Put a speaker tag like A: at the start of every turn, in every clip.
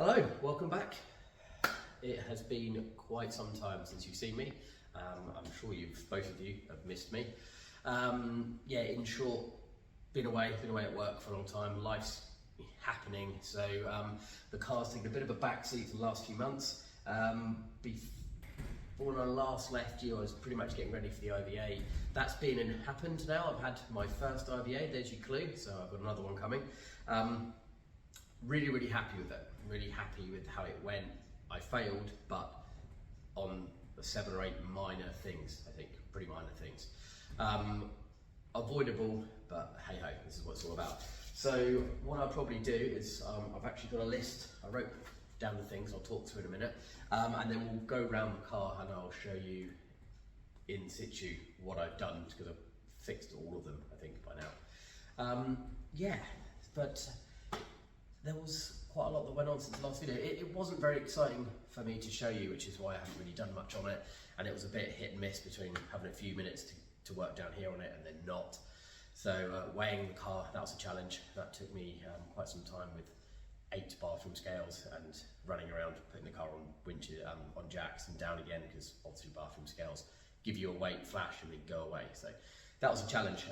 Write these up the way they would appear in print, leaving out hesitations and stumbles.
A: Hello, welcome back. It has been quite some time since you've seen me. I'm sure both of you have missed me. Yeah, in short, been away at work for a long time. Life's happening, so the car's taken a bit of a backseat for the last few months. When I last left you, I was pretty much getting ready for the IVA. That's been and happened now. I've had my first IVA, there's your clue, so I've got another one coming. Really happy with it. Really happy with how it went. I failed, but on 7 or 8 minor things, I think, pretty minor things. Avoidable, but hey ho, this is what it's all about. So what I'll probably do is, I've actually got a list. I wrote down the things I'll talk through in a minute, and then we'll go around the car and I'll show you in situ what I've done, because I've fixed all of them, I think, by now. Yeah, but there was quite a lot that went on since the last video. It wasn't very exciting for me to show you, which is why I haven't really done much on it, and it was a bit hit and miss between having a few minutes to work down here on it and then not. So weighing the car, that was a challenge. That took me quite some time with 8 bathroom scales and running around putting the car on winches, on jacks and down again, because obviously bathroom scales give you a weight flash and then go away. So that was a challenge,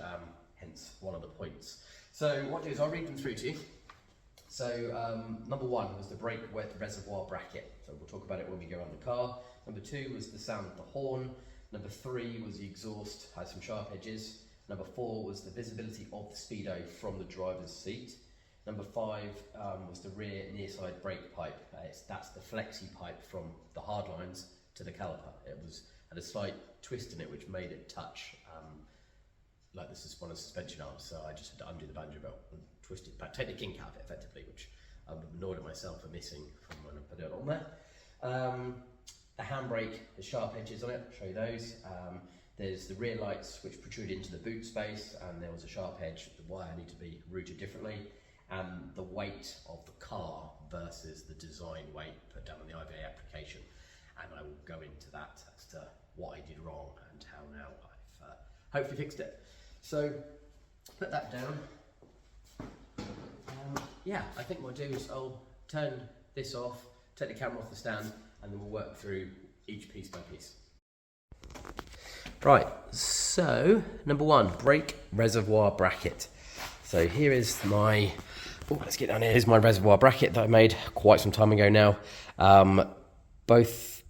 A: hence one of the points. So what I'll do is I'll read them through to you. So number 1 was the brake reservoir bracket. So we'll talk about it when we go around the car. Number 2 was the sound of the horn. Number 3 was the exhaust, had some sharp edges. Number 4 was the visibility of the Speedo from the driver's seat. Number 5 was the rear near side brake pipe. That's the flexi pipe from the hard lines to the caliper. It had a slight twist in it which made it touch like this is one of the suspension arms, so I just had to undo the banjo belt and twist it back, take the kink out of it effectively, which I'm annoyed at myself for missing from when I put it on there. The handbrake has sharp edges on it, I'll show you those. There's the rear lights which protrude into the boot space, and there was a sharp edge. The wire need to be routed differently, and the weight of the car versus the design weight put down on the IVA application, and I will go into that as to what I did wrong and how now I've hopefully fixed it. So put that down. Yeah, I think what I'll do is I'll turn this off, take the camera off the stand, and then we'll work through each piece by piece. Right, so number 1, brake reservoir bracket. So here is my, let's get down here. Here's my reservoir bracket that I made quite some time ago now. These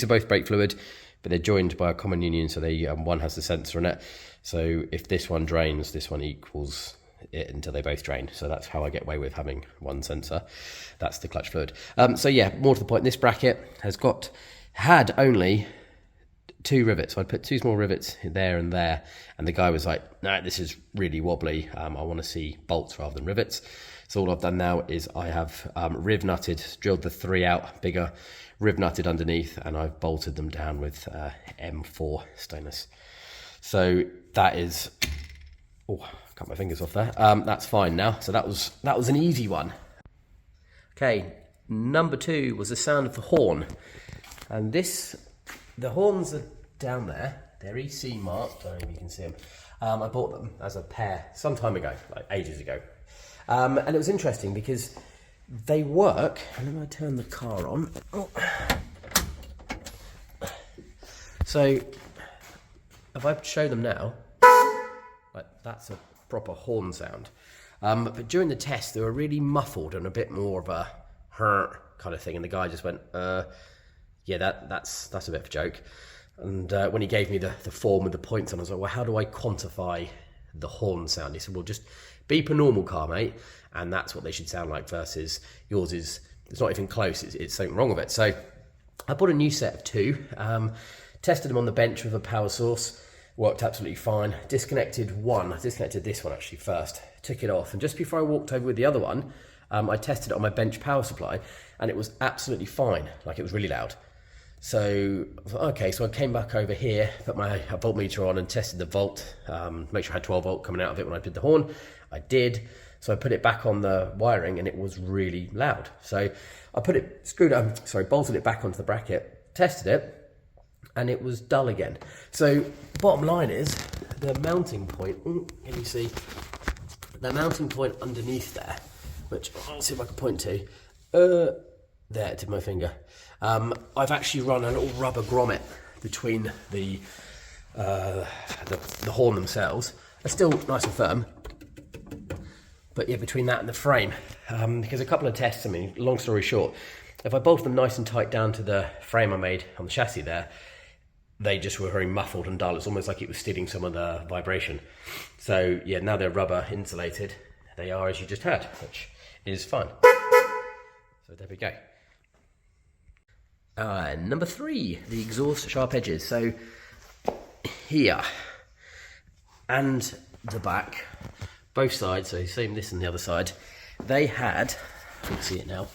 A: are both brake fluid, but they're joined by a common union, so they one has the sensor in it. So if this one drains, this one equals it until they both drain. So that's how I get away with having one sensor. That's the clutch fluid. So yeah, more to the point, this bracket had only 2 rivets. So I'd put 2 small rivets there, and the guy was like, "No, this is really wobbly. I want to see bolts rather than rivets." So all I've done now is I have riv nutted, drilled the 3 out bigger, riv nutted underneath, and I've bolted them down with M4 stainless. So that is, cut my fingers off there. That's fine now. So that was an easy one. Okay, number 2 was the sound of the horn, and the horns are down there. They're EC marked. I don't know if you can see them. I bought them as a pair some time ago, like ages ago. And it was interesting because they work, and then I turn the car on. So if I show them now, like that's a proper horn sound. But during the test, they were really muffled and a bit more of a kind of thing. And the guy just went, yeah, that's a bit of a joke. And when he gave me the form with the points on, I was like, well, how do I quantify the horn sound? He said, well, just beep a normal car, mate, and that's what they should sound like, versus yours it's not even close, it's something wrong with it. So I bought a new set of 2, tested them on the bench with a power source, worked absolutely fine. I disconnected this one actually first, took it off, and just before I walked over with the other one, I tested it on my bench power supply, and it was absolutely fine, like it was really loud. So I thought, okay, so I came back over here, put my voltmeter on and tested the volt, make sure I had 12 volt coming out of it when I did the horn. I did. So I put it back on the wiring, and it was really loud. So I bolted it back onto the bracket, tested it, and it was dull again. So the bottom line is the mounting point, can you see? The mounting point underneath there which I'll see if I can point to. There, to my finger. I've actually run a little rubber grommet between the horn themselves. They're still nice and firm, but yeah, between that and the frame, because a couple of tests, I mean, long story short, if I bolt them nice and tight down to the frame I made on the chassis there, they just were very muffled and dull. It's almost like it was stealing some of the vibration. So yeah, now they're rubber insulated. They are, as you just heard, which is fine. So there we go. Number 3, the exhaust sharp edges. So here and the back, both sides, so same this and the other side, they had, you can see it now,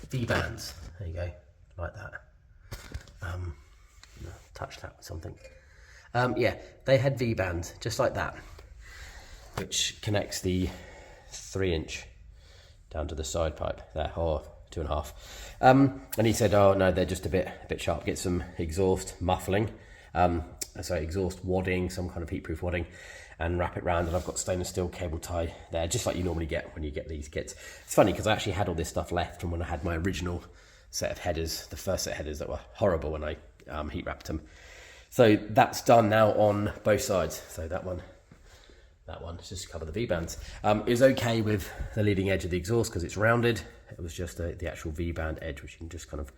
A: V-bands. There you go, like that. Touch that with something. Yeah, they had V-bands, just like that, which connects the 3-inch down to the side pipe there, or 2.5. And he said, oh no, they're just a bit sharp. Get some exhaust muffling, exhaust wadding, some kind of heat-proof wadding, and wrap it round. And I've got stainless steel cable tie there, just like you normally get when you get these kits. It's funny because I actually had all this stuff left from when I had my original set of headers, the first set of headers that were horrible when I heat wrapped them. So that's done now on both sides. So that one is just to cover the V-bands. Is okay with the leading edge of the exhaust because it's rounded. It was just the actual V-band edge, which you can just kind of,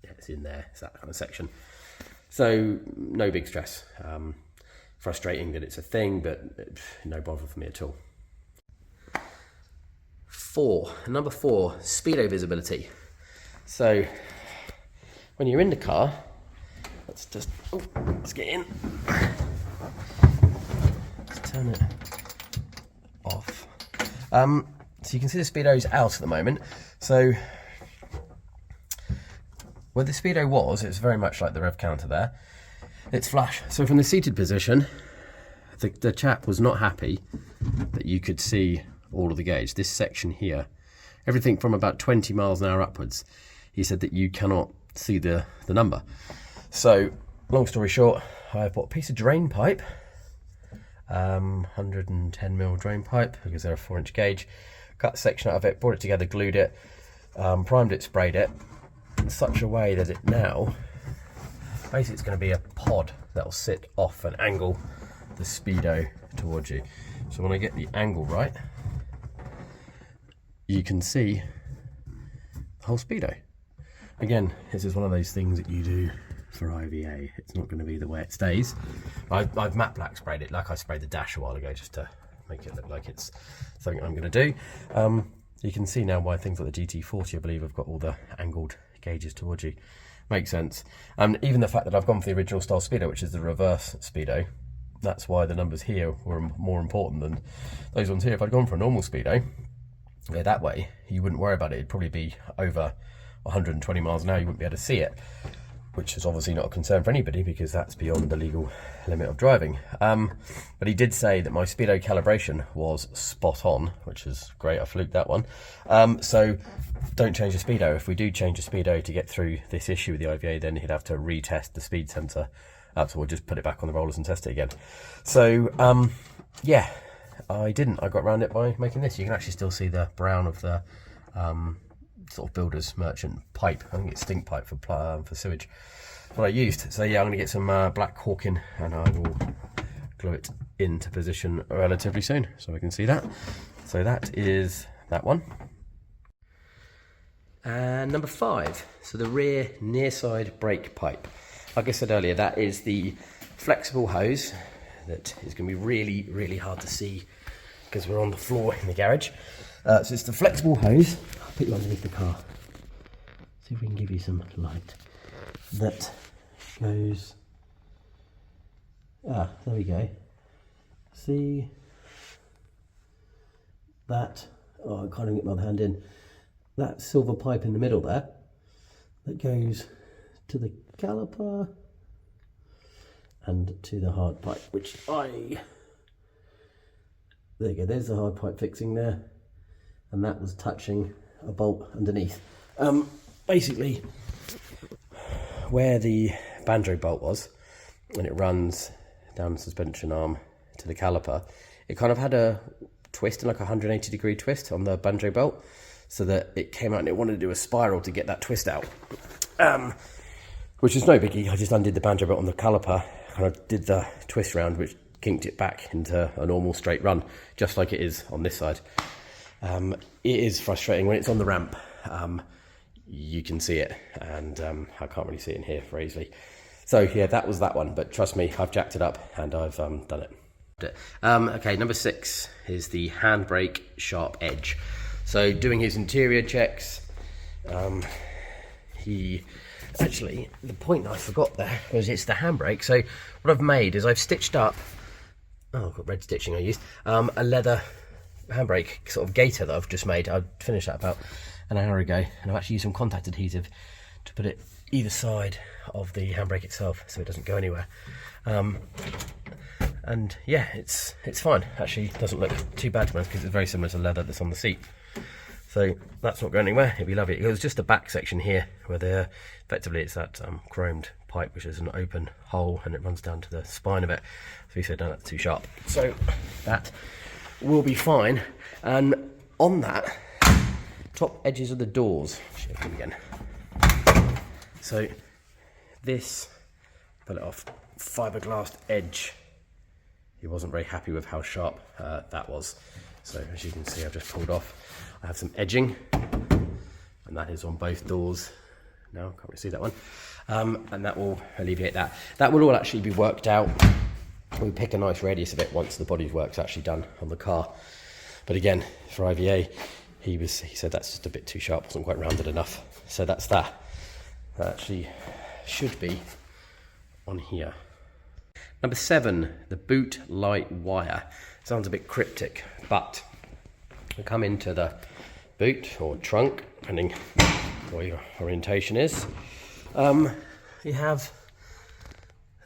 A: yeah, it's in there. It's that kind of section. So no big stress. Frustrating that it's a thing, but no bother for me at all. Number 4, Speedo visibility. So when you're in the car, let's get in. Let's turn it off. So you can see the Speedo's out at the moment. So where the Speedo was, it's very much like the rev counter there. It's flash. So from the seated position, the chap was not happy that you could see all of the gauge. This section here, everything from about 20 miles an hour upwards, he said that you cannot see the number. So long story short, I bought a piece of drain pipe, 110mm drain pipe, because they're a 4-inch gauge, cut a section out of it, brought it together, glued it, primed it, sprayed it in such a way that it now, basically it's going to be a pod that will sit off and angle the Speedo towards you. So when I get the angle right, you can see the whole Speedo. Again, this is one of those things that you do for IVA. It's not going to be the way it stays. I've matte black sprayed it, like I sprayed the dash a while ago, just to make it look like it's something I'm going to do. You can see now why things like the GT40, I believe, have got all the angled gauges towards you. Makes sense. Even the fact that I've gone for the original style Speedo, which is the reverse Speedo, that's why the numbers here were more important than those ones here. If I'd gone for a normal Speedo, yeah, that way, you wouldn't worry about it. It'd probably be over 120 miles an hour, you wouldn't be able to see it, which is obviously not a concern for anybody because that's beyond the legal limit of driving. But he did say that my Speedo calibration was spot on, which is great. I fluked that one. So don't change the Speedo. If we do change the Speedo to get through this issue with the IVA, then he'd have to retest the speed sensor. So we'll just put it back on the rollers and test it again. So yeah, I didn't. I got around it by making this. You can actually still see the brown of the sort of builder's merchant pipe. I think it's stink pipe for sewage. That's what I used. So yeah, I'm going to get some black caulking and I will glue it into position relatively soon so I can see that. So that is that one. And number 5, so the rear near side brake pipe. Like I said earlier, that is the flexible hose that is going to be really, really hard to see because we're on the floor in the garage. So it's the flexible hose. I'll put you underneath the car. See if we can give you some light. That goes. There we go. See that? Oh, I can't even get my other hand in. That silver pipe in the middle there, that goes to the caliper and to the hard pipe, which there you go, there's the hard pipe fixing there, and that was touching a bolt underneath. Basically, where the banjo bolt was, and it runs down the suspension arm to the caliper, it kind of had a twist, like a 180-degree twist on the banjo belt, so that it came out and it wanted to do a spiral to get that twist out. Which is no biggie. I just undid the banjo belt on the caliper, kind of did the twist round, which kinked it back into a normal straight run, just like it is on this side. It is frustrating when it's on the ramp. You can see it, and I can't really see it in here very easily. So yeah, that was that one, but trust me, I've jacked it up and I've done it. Okay, number 6 is the Handbrake sharp edge. So doing his interior checks, actually, the point I forgot there was it's the handbrake. So what I've made is I've stitched up, I've got red stitching I used, a leather handbrake sort of gaiter that I've just made. I finished that about an hour ago, and I've actually used some contact adhesive to put it either side of the handbrake itself so it doesn't go anywhere. And yeah, it's fine. Actually, it doesn't look too bad to me because it's very similar to leather that's on the seat. So that's not going anywhere. It'd be lovely. It was just the back section here where effectively it's that chromed pipe, which is an open hole, and it runs down to the spine of it. So he said, no, that's too sharp. So that will be fine. And on that, top edges of the doors, show them again. So this, pull it off, fiberglass edge. He wasn't very happy with how sharp that was. So as you can see, I've just pulled off. I have some edging, and that is on both doors. No, can't really see that one. And that will alleviate that. That will all actually be worked out. We'll pick a nice radius of it once the bodywork's actually done on the car. But again, for IVA, he said that's just a bit too sharp, wasn't quite rounded enough. So that's that. That actually should be on here. Number 7, the boot light wire. Sounds a bit cryptic, but we come into the boot or trunk, depending what your orientation is. You have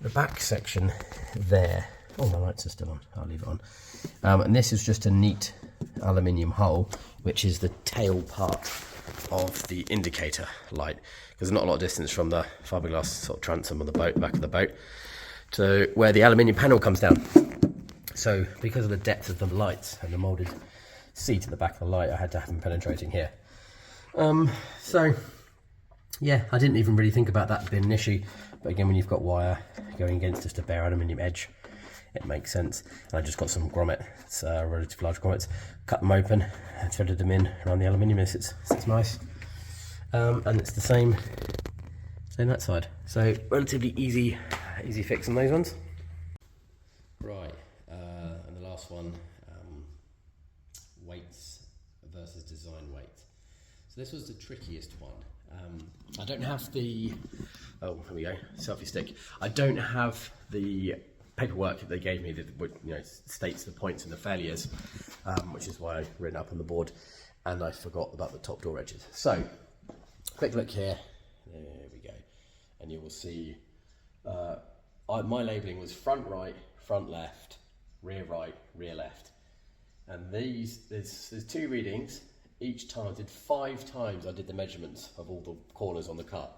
A: the back section there. Oh, my lights are still on. I'll leave it on. And this is just a neat aluminium hole, which is the tail part of the indicator light, because there's not a lot of distance from the fiberglass sort of transom on the boat, back of the boat, to where the aluminium panel comes down. So because of the depth of the lights and the moulded seat at the back of the light, I had to have them penetrating here. So yeah, I didn't even really think about that being an issue, but again, when you've got wire going against just a bare aluminium edge, it makes sense. And I just got some grommet, it's relatively large grommets, cut them open and threaded them in around the aluminium. It's nice. And it's the same that side. So relatively easy fix on those ones. Right, and the last one, weights versus design weight. So this was the trickiest one. I don't have the, oh, here we go, selfie stick. I don't have the paperwork that they gave me that states the points and the failures, which is why I written up on the board, and I forgot about the top door edges. So, quick look here, there we go, and you will see my labelling was front right, front left, rear right, rear left, and there's 2 readings. Each time I did 5 times I did the measurements of all the corners on the car.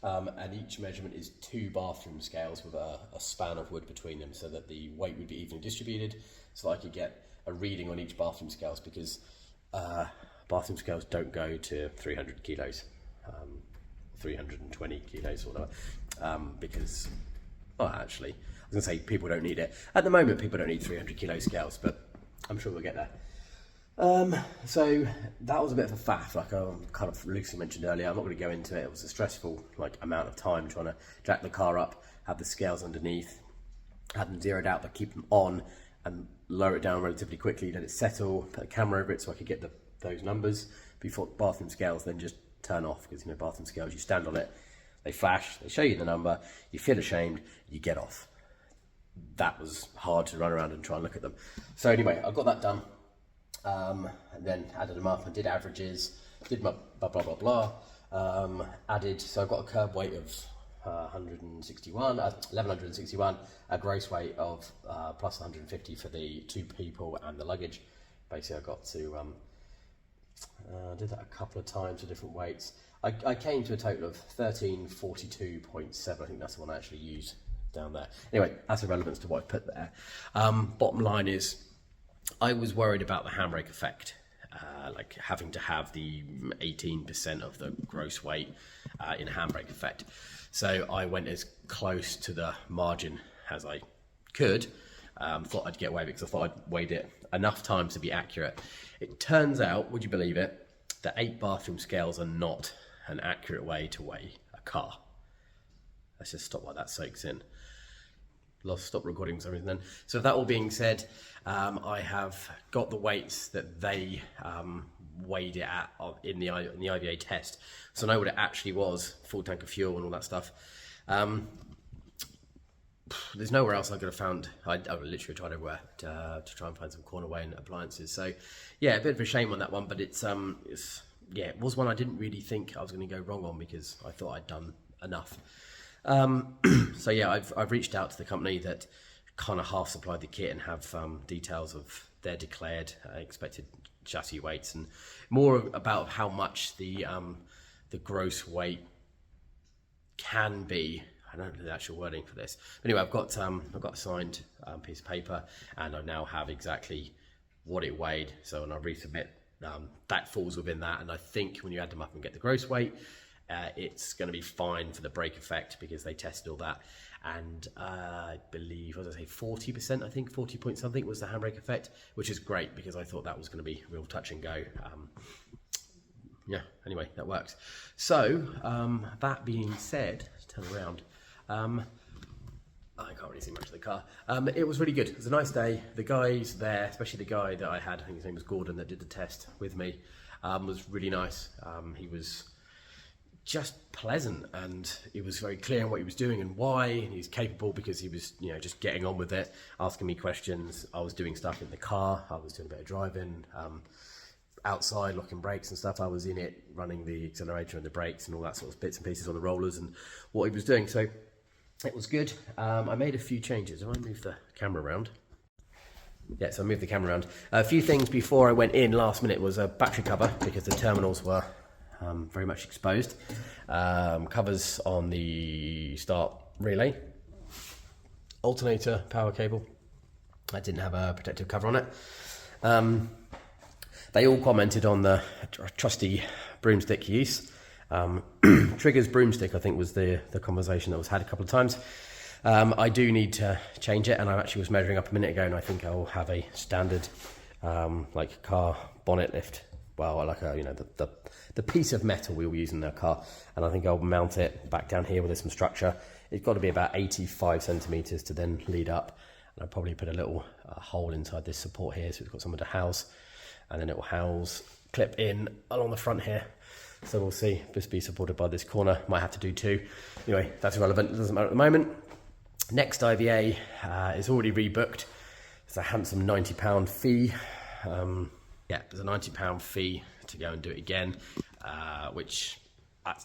A: And each measurement is 2 bathroom scales with a span of wood between them, so that the weight would be evenly distributed, so that I could get a reading on each bathroom scales, because bathroom scales don't go to 300 kilos, 320 kilos or whatever, because, well, actually, I was going to say people don't need it. At the moment, people don't need 300 kilo scales, but I'm sure we'll get there. So that was a bit of a faff, like I kind of loosely mentioned earlier. I'm not going to go into it. It was a stressful amount of time trying to jack the car up, have the scales underneath, have them zeroed out, but keep them on and lower it down relatively quickly, let it settle, put a camera over it so I could get those numbers before bathroom scales then just turn off, because bathroom scales, you stand on it, they flash, they show you the number, you feel ashamed, you get off. That was hard to run around and try and look at them. So anyway, I got that done. And then added them up and did averages, did my blah blah blah blah, added, so I've got a curb weight of 1161, a gross weight of plus 150 for the 2 people and the luggage. Basically I got to, did that a couple of times for different weights. I came to a total of 1342.7, I think that's the one I actually used down there. Anyway, that's irrelevant to what I put there. Bottom line is, I was worried about the handbrake effect, like having to have the 18% of the gross weight in handbrake effect. So I went as close to the margin as I could. Thought I'd get away with it because I thought I'd weighed it enough times to be accurate. It turns out, would you believe it, that 8 bathroom scales are not an accurate way to weigh a car. Let's just stop while that soaks in. Stop recording for some reason then. So that all being said, I have got the weights that they weighed it at in the IVA test. So I know what it actually was, full tank of fuel and all that stuff. There's nowhere else I could have found. I literally tried everywhere to try and find some corner weighing appliances. So yeah, a bit of a shame on that one, but it's yeah, it was one I didn't really think I was going to go wrong on because I thought I'd done enough. So yeah, I've reached out to the company that kind of half supplied the kit and have details of their declared expected chassis weights and more about how much the gross weight can be. I don't know the actual wording for this. But anyway, I've got a signed piece of paper, and I now have exactly what it weighed. So when I resubmit, that falls within that. And I think when you add them up and get the gross weight, it's going to be fine for the brake effect because they tested all that. And I believe, what did I say, 40%, I think 40 point something was the handbrake effect, which is great because I thought that was going to be real touch and go. Yeah, anyway, that works. So that being said, let's turn around. I can't really see much of the car. It was really good. It was a nice day. The guys there, especially the guy that I had, I think his name was Gordon, that did the test with me, was really nice. He was just pleasant, and he was very clear on what he was doing and why, and he's capable because he was, you know, just getting on with it, asking me questions. I was doing stuff in the car. I was doing a bit of driving, outside, locking brakes and stuff. I was in it, running the accelerator and the brakes and all that sort of bits and pieces on the rollers and what he was doing. So it was good. I made a few changes. If I move the camera around. Yeah, so I moved the camera around. A few things before I went in last minute was a battery cover because the terminals were very much exposed. Covers on the start relay. Alternator power cable. I didn't have a protective cover on it. They all commented on the trusty broomstick use. Trigger's broomstick, I think, was the conversation that was had a couple of times. I do need to change it, and I actually was measuring up a minute ago, and I think I'll have a standard like car bonnet lift. Well, like a, you know, the piece of metal we will use in the car, and I think I'll mount it back down here with some structure. It's got to be about 85 centimeters to then lead up, and I'll probably put a little hole inside this support here, so it's got somewhere to house, and then it will clip in along the front here. So we'll see. Just be supported by this corner. Might have to do 2. Anyway, that's irrelevant. It doesn't matter at the moment. Next IVA is already rebooked. It's a handsome £90 fee. Yeah, there's a £90 fee to go and do it again, which,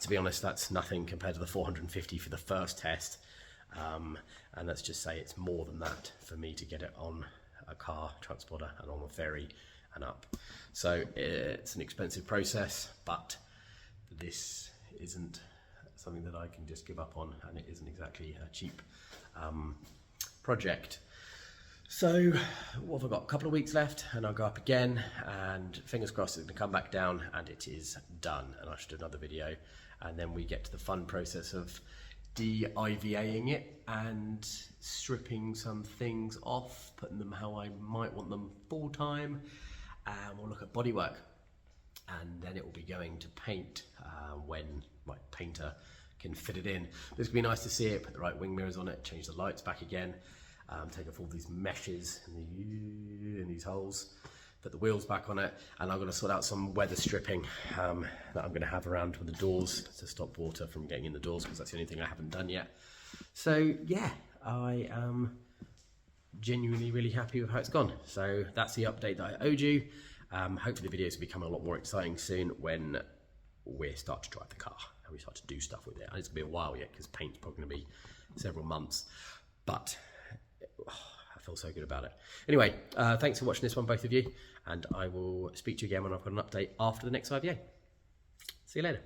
A: to be honest, that's nothing compared to the £450 for the first test. And let's just say it's more than that for me to get it on a car transporter and on a ferry and up. So it's an expensive process, but this isn't something that I can just give up on, and it isn't exactly a cheap project. So what have I got? A couple of weeks left and I'll go up again, and fingers crossed it's going to come back down and it is done, and I should do another video, and then we get to the fun process of de-IVAing it and stripping some things off, putting them how I might want them full time, and we'll look at bodywork, and then it will be going to paint when my painter can fit it in. But it's going to be nice to see it, put the right wing mirrors on it, change the lights back again, take off all these meshes in these holes, put the wheels back on it, and I'm going to sort out some weather stripping that I'm going to have around with the doors to stop water from getting in the doors, because that's the only thing I haven't done yet. So yeah, I am genuinely really happy with how it's gone. So that's the update that I owed you. Hopefully the videos will become a lot more exciting soon when we start to drive the car and we start to do stuff with it. And it's going to be a while yet because paint's probably going to be several months, but I feel so good about it. Anyway, thanks for watching this one, both of you, and I will speak to you again when I've got an update after the next IVA. See you later.